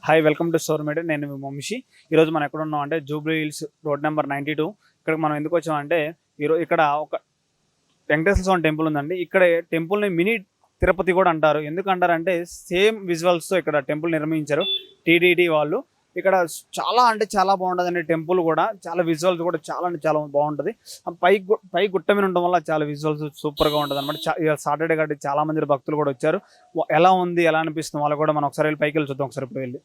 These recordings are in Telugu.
Hi welcome to store madam. నేను మీ వంశీ. ఈరోజు మనం ఎక్కడ ఉన్నాం అంటే జూబ్లీ హిల్స్ రోడ్ నెంబర్ 92. ఇక్కడికి మనం ఎందుకు వచ్చామంటే ఈరోజు ఇక్కడ ఒక వెంకటేశ్వర స్వామి టెంపుల్ ఉందండి. ఇక్కడ టెంపుల్ని మినీ తిరుపతి కూడా అంటారు. ఎందుకు అంటారంటే సేమ్ విజువల్స్తో ఇక్కడ టెంపుల్ నిర్మించారు టీటీడీ వాళ్ళు. ఇక్కడ చాలా అంటే చాలా బాగుంటుందండి. టెంపుల్ కూడా చాలా విజువల్స్ కూడా చాలా అంటే చాలా బాగుంటుంది. పై గుట్ట మీద ఉండడం వల్ల చాలా విజువల్స్ సూపర్గా ఉంటుంది అనమాట. సాటర్డే కాబట్టి చాలా మంది భక్తులు కూడా వచ్చారు. ఎలా ఉంది, ఎలా అనిపిస్తుంది వాళ్ళు కూడా మనం ఒకసారి వెళ్ళి పైకి వెళ్ళి చూద్దాం. ఒకసారి ఇప్పుడు వెళ్ళి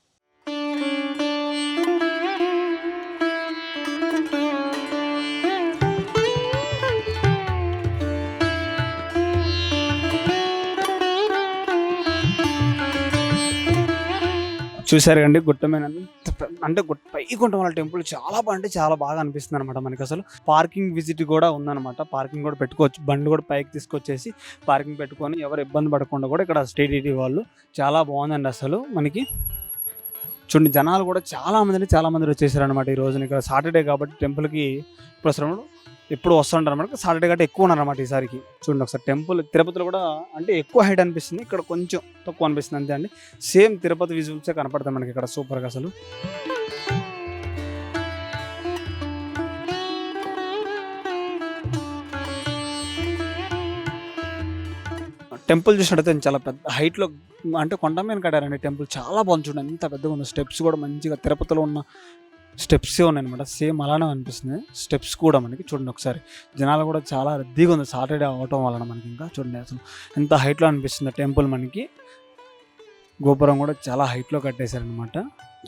చూసారు కండి గుట్ట మీద అంటే పైకి ఉండడం వల్ల టెంపుల్ చాలా అంటే చాలా బాగా అనిపిస్తుంది అనమాట. మనకి అసలు పార్కింగ్ విజిట్ కూడా ఉందన్నమాట. పార్కింగ్ కూడా పెట్టుకోవచ్చు. బండి కూడా పైకి తీసుకొచ్చేసి పార్కింగ్ పెట్టుకొని ఎవరు ఇబ్బంది పడకుండా కూడా ఇక్కడ టీటీడీ వాళ్ళు చాలా బాగుందండి. అసలు మనకి చూడండి జనాలు కూడా చాలా మంది వచ్చేసారు అనమాట. ఈ రోజున ఇక్కడ సాటర్డే కాబట్టి టెంపుల్కి ఇప్పుడు అసలు ఎప్పుడు వస్తుంటారు అనమాట. సాటర్డే కాబట్టి ఎక్కువ ఉన్నారన్నమాట ఈసారికి. చూడండి ఒకసారి టెంపుల్ తిరుపతిలో కూడా అంటే ఎక్కువ హైట్ అనిపిస్తుంది, ఇక్కడ కొంచెం తక్కువ అనిపిస్తుంది అంతే అండి. సేమ్ తిరుపతి విజువల్సే కనపడతాయి మనకి ఇక్కడ సూపర్గా. అసలు టెంపుల్ చూసినట్టయితే చాలా పెద్ద హైట్లో అంటే కొండ మీద కట్టారండి టెంపుల్. చాలా బాగుంది చూడండి, ఎంత పెద్దగా ఉంది. స్టెప్స్ కూడా మంచిగా తిరుపతిలో ఉన్న స్టెప్సే ఉన్నాయన్నమాట. సేమ్ అలానే అనిపిస్తుంది స్టెప్స్ కూడా మనకి. చూడండి ఒకసారి జనాలు కూడా చాలా రద్దీగా ఉంది సాటర్డే అవటం వలన మనకి. ఇంకా చూడండి అసలు ఎంత హైట్లో అనిపిస్తుంది టెంపుల్ మనకి. గోపురం కూడా చాలా హైట్లో కట్టేశారనమాట.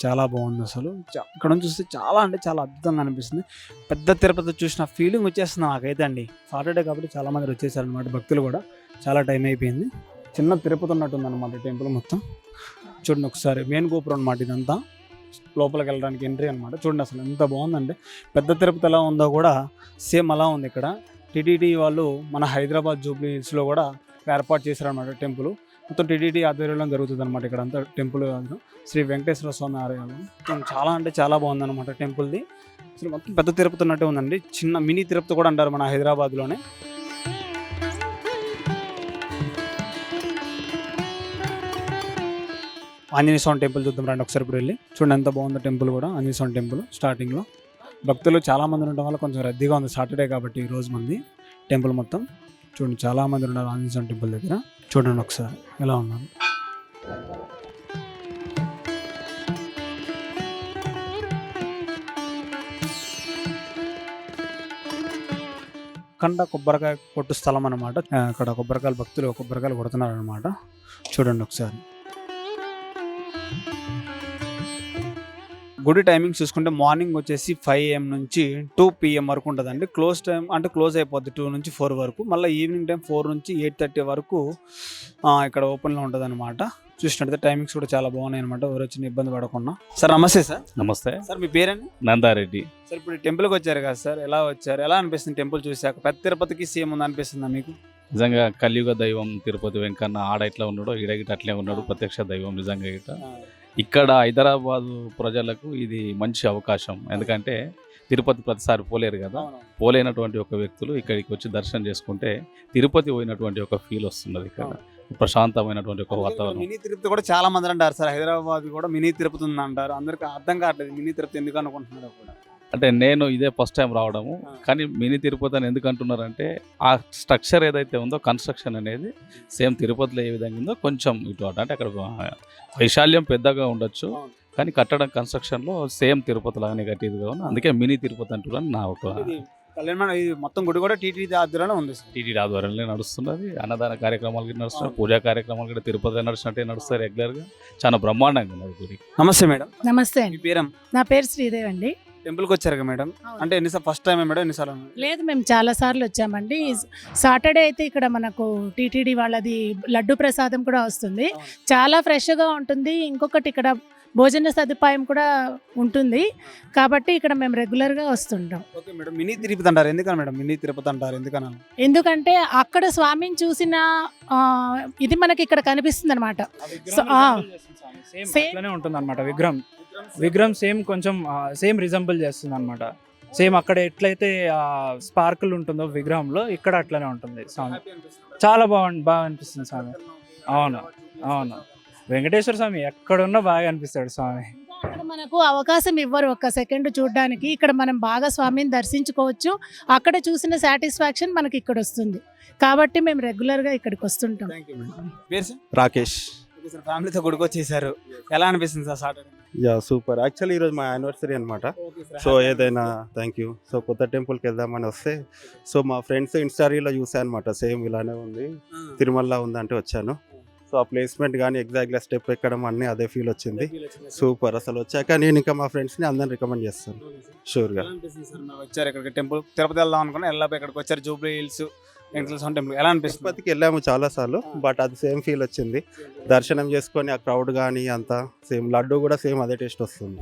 చాలా బాగుంది అసలు. ఇక్కడ నుంచి చూస్తే చాలా అంటే చాలా అద్భుతంగా అనిపిస్తుంది. పెద్ద తిరుపతి చూసిన ఫీలింగ్ వచ్చేస్తుంది నాకైతే అండి. సాటర్డే కాబట్టి చాలా మంది వచ్చేసారనమాట భక్తులు కూడా. చాలా టైం అయిపోయింది. చిన్న తిరుపతి ఉన్నట్టుంది అనమాట టెంపుల్ మొత్తం. చూడండి ఒకసారి మెయిన్ గోపురం అనమాట ఇదంతా. లోపలికి వెళ్ళడానికి ఎంట్రీ అనమాట. చూడండి అసలు ఎంత బాగుందండి. పెద్ద తిరుపతి ఎలా ఉందో కూడా సేమ్ అలా ఉంది ఇక్కడ. టీటీడీ వాళ్ళు మన హైదరాబాద్ జూబ్లీ హిల్స్లో కూడా ఏర్పాటు చేశారనమాట టెంపుల్. మొత్తం టీటీడీ ఆధ్వర్యంలో జరుగుతుంది అనమాట ఇక్కడ అంతా టెంపుల్. శ్రీ వెంకటేశ్వర స్వామి ఆలయం చాలా అంటే చాలా బాగుందన్నమాట టెంపుల్ది. అసలు మొత్తం పెద్ద తిరుపతి ఉన్నట్టే ఉందండి. చిన్న మినీ తిరుపతి కూడా అంటారు మన హైదరాబాద్లోనే. ఆంజనేయ స్వామి టెంపుల్ చూద్దాం రండి ఒకసారి ఇప్పుడు వెళ్ళి. చూడండి ఎంత బాగుందో టెంపుల్ కూడా. ఆంజనేయ స్వామి టెంపుల్ స్టార్టింగ్లో భక్తులు చాలా మంది ఉండడం వల్ల కొంచెం రద్దీగా ఉంది సాటర్డే కాబట్టి ఈ రోజు మంది టెంపుల్ మొత్తం. చూడండి చాలా మంది ఉన్నారు ఆంజనేయ స్వామి టెంపుల్ దగ్గర. చూడండి ఒకసారి ఎలా ఉన్నారు. కండ కొబ్బరికాయ కొట్టు స్థలం అనమాట. అక్కడ కొబ్బరికాయలు భక్తులు కొబ్బరికాయలు కొడుతున్నారు అనమాట. చూడండి ఒకసారి. గుడి టైమింగ్ చూసుకుంటే మార్నింగ్ వచ్చేసి 5 AM నుంచి 2 PM వరకు ఉంటుందండి. క్లోజ్ టైం అంటే క్లోజ్ అయిపోద్ది 2 నుంచి 4 వరకు. మళ్ళీ ఈవినింగ్ టైం 4 నుంచి 8:30 వరకు ఇక్కడ ఓపెన్లో ఉంటుంది అనమాట. చూసినట్టయితే టైమింగ్స్ కూడా చాలా బాగున్నాయి అనమాట. ఎవరు వచ్చిన ఇబ్బంది పడకుండా. సార్ నమస్తే. సార్ నమస్తే సార్, మీ పేరండి? నందారెడ్డి. సార్ ఇప్పుడు టెంపుల్కి వచ్చారు కదా సార్, ఎలా వచ్చారు, ఎలా అనిపిస్తుంది టెంపుల్ చూసాక? పెద్ద తిరుపతికి సేమ్ ఉంది అనిపిస్తుందా మీకు? నిజంగా కలియుగ దైవం తిరుపతి వెంకన్న ఆడ ఇట్లా ఉన్నాడు, ఈడగిట అట్లే ఉన్నాడు. ప్రత్యక్ష దైవం నిజంగా ఇట. ఇక్కడ హైదరాబాదు ప్రజలకు ఇది మంచి అవకాశం. ఎందుకంటే తిరుపతి ప్రతిసారి పోలేరు కదా. పోలేనటువంటి ఒక వ్యక్తులు ఇక్కడికి వచ్చి దర్శనం చేసుకుంటే తిరుపతి పోయినటువంటి ఒక ఫీల్ వస్తున్నది. ఇక్కడ ప్రశాంతమైనటువంటి ఒక వాతావరణం. మినీ తిరుపతి కూడా చాలా మంది అంటారు సార్, హైదరాబాద్ కూడా మినీ తిరుపతి ఉంది అంటారు. అందరికి అర్థం కావట్లేదు మినీ తిరుపతి ఎందుకు అనుకుంటున్నారు కూడా. అంటే నేను ఇదే ఫస్ట్ టైం రావడము. కానీ మినీ తిరుపతి అని ఎందుకు అంటున్నారంటే ఆ స్ట్రక్చర్ ఏదైతే ఉందో కన్స్ట్రక్షన్ అనేది సేమ్ తిరుపతిలో ఏ విధంగా ఉందో కొంచెం ఇటు అంటే అక్కడ వైశాల్యం పెద్దగా ఉండొచ్చు, కానీ కట్టడం కన్స్ట్రక్షన్లో సేమ్ తిరుపతి లాగానే కట్టేదిగా ఉంది. అందుకే మినీ తిరుపతి అంటున్నాను నా ఒక. మొత్తం గుడి కూడా టీటీడీ ఆధ్వర్యంలో ఉంది. టీటీడీ ఆధ్వర్యంలో నడుస్తున్నది. అన్నదాన కార్యక్రమాలు కూడా నడుస్తున్నాయి, పూజా కార్యక్రమాలు కూడా తిరుపతి నడుస్తున్నట్టే నడుస్తాయి రెగ్యులర్గా. చాలా బ్రహ్మాండంగా ఉన్నది గుడి. నమస్తే మేడం. నమస్తే అండి. మీ పేరం? నా పేరు శ్రీదేవి అండి. టెంపుల్కి వచ్చారు మేడం. అంటే ఎన్నిసార్లు ఫస్ట్ టైం మేడం? ఎన్నిసార్లు? లేదు, మేము చాలా సార్లు వచ్చామండి. సాటర్డే అయితే ఇక్కడ మనకు టీటీడీ వాళ్ళది లడ్డు ప్రసాదం కూడా వస్తుంది. చాలా ఫ్రెష్గా ఉంటుంది. ఇంకొకటి ఇక్కడ భోజన సదుపాయం కూడా ఉంటుంది కాబట్టి ఇక్కడ మేము రెగ్యులర్గా వస్తుంటాం. Okay madam. మినీ తిరుపతి అంటారు ఎందుకని మేడం? మినీ తిరుపతి అంటారు ఎందుకన్నా? ఎందుకంటే అక్కడ స్వామిని చూసిన ఇది మనకి ఇక్కడ కనిపిస్తుంది అనమాట. ఉంటుంది అనమాట. విగ్రహం సేమ్ కొంచెం సేమ్ రిజంబుల్ చేస్తుంది అనమాట. సేమ్ అక్కడ ఎట్లయితే స్పార్కుల్ ఉంటుందో విగ్రహంలో ఇక్కడ అట్లనే ఉంటుంది స్వామి. చాలా బాగా అనిపిస్తుంది స్వామి. అవును. వెంకటేశ్వర స్వామి ఎక్కడున్నా బాగా అనిపిస్తాడు స్వామి. అక్కడ మనకు అవకాశం ఇవ్వరు ఒక్క సెకండ్ చూడడానికి. ఇక్కడ మనం బాగా స్వామిని దర్శించుకోవచ్చు. అక్కడ చూసిన సాటిస్ఫాక్షన్ మనకి ఇక్కడ వస్తుంది. కాబట్టి మేము రెగ్యులర్గా ఇక్కడికి వస్తుంటాం. Thank you madam. పేరు సార్? రాకేష్. ఓకే సార్, ఫ్యామిలీతో గుడికి వచ్చేసారు. ఎలా అనిపిస్తుంది sir Saturday? Yeah super. Actually ఈరోజు మా యానివర్సరీ అనమాట. సో ఏదైనా థ్యాంక్ యూ. సో కొత్త టెంపుల్కి వెళ్దామని వస్తే సో మా ఫ్రెండ్స్ ఇన్స్టారీలో చూసాను అనమాట. సేమ్ ఇలానే ఉంది, తిరుమల ఉందంటే వచ్చాను. సో ఆ ప్లేస్మెంట్ కానీ ఎగ్జాక్ట్గా స్టెప్ ఎక్కడం అన్నీ అదే ఫీల్ వచ్చింది. సూపర్. అసలు వచ్చాక నేను ఇంకా మా ఫ్రెండ్స్ని అందరిని రికమెండ్ చేస్తాను షూర్గా. ఎలా అనిపిస్తుంది సార్? మీరు వచ్చారు ఇక్కడికి టెంపుల్, తిరుపతి వెళ్దాం అనుకున్నా, వెళ్ళాక ఇక్కడికి వచ్చారు జూబ్లీ హిల్స్ వెంకటేశ్వర స్వామి టెంపుల్. ఎలా అనిపిస్తుంది? తిరుపతికి వెళ్ళాము చాలాసార్లు, బట్ అది సేమ్ ఫీల్ వచ్చింది. దర్శనం చేసుకొని ఆ క్రౌడ్ కానీ అంతా సేమ్, లడ్డు కూడా సేమ్ అదే టేస్ట్ వస్తుంది.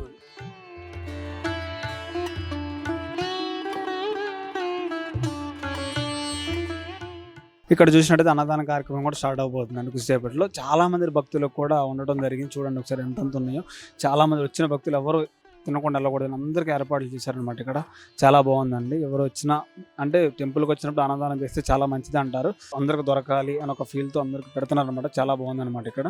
ఇక్కడ చూసినట్టయితే అన్నదాన కార్యక్రమం కూడా స్టార్ట్ అవబోతుందండి కొద్దిసేపట్లో. చాలా మంది భక్తులకు కూడా ఉండడం జరిగింది. చూడండి ఒకసారి ఎంత ఉన్నాయో. చాలా మంది వచ్చిన భక్తులు ఎవరు తినకుండా వెళ్ళకూడదని అందరికీ ఏర్పాట్లు చేశారనమాట. ఇక్కడ చాలా బాగుందండి. ఎవరు వచ్చినా అంటే టెంపుల్కి వచ్చినప్పుడు అన్నదానం చేస్తే చాలా మంచిది అంటారు. అందరికి దొరకాలి అని ఒక ఫీల్తో అందరికి పెడుతున్నారు అనమాట. చాలా బాగుందన్నమాట ఇక్కడ.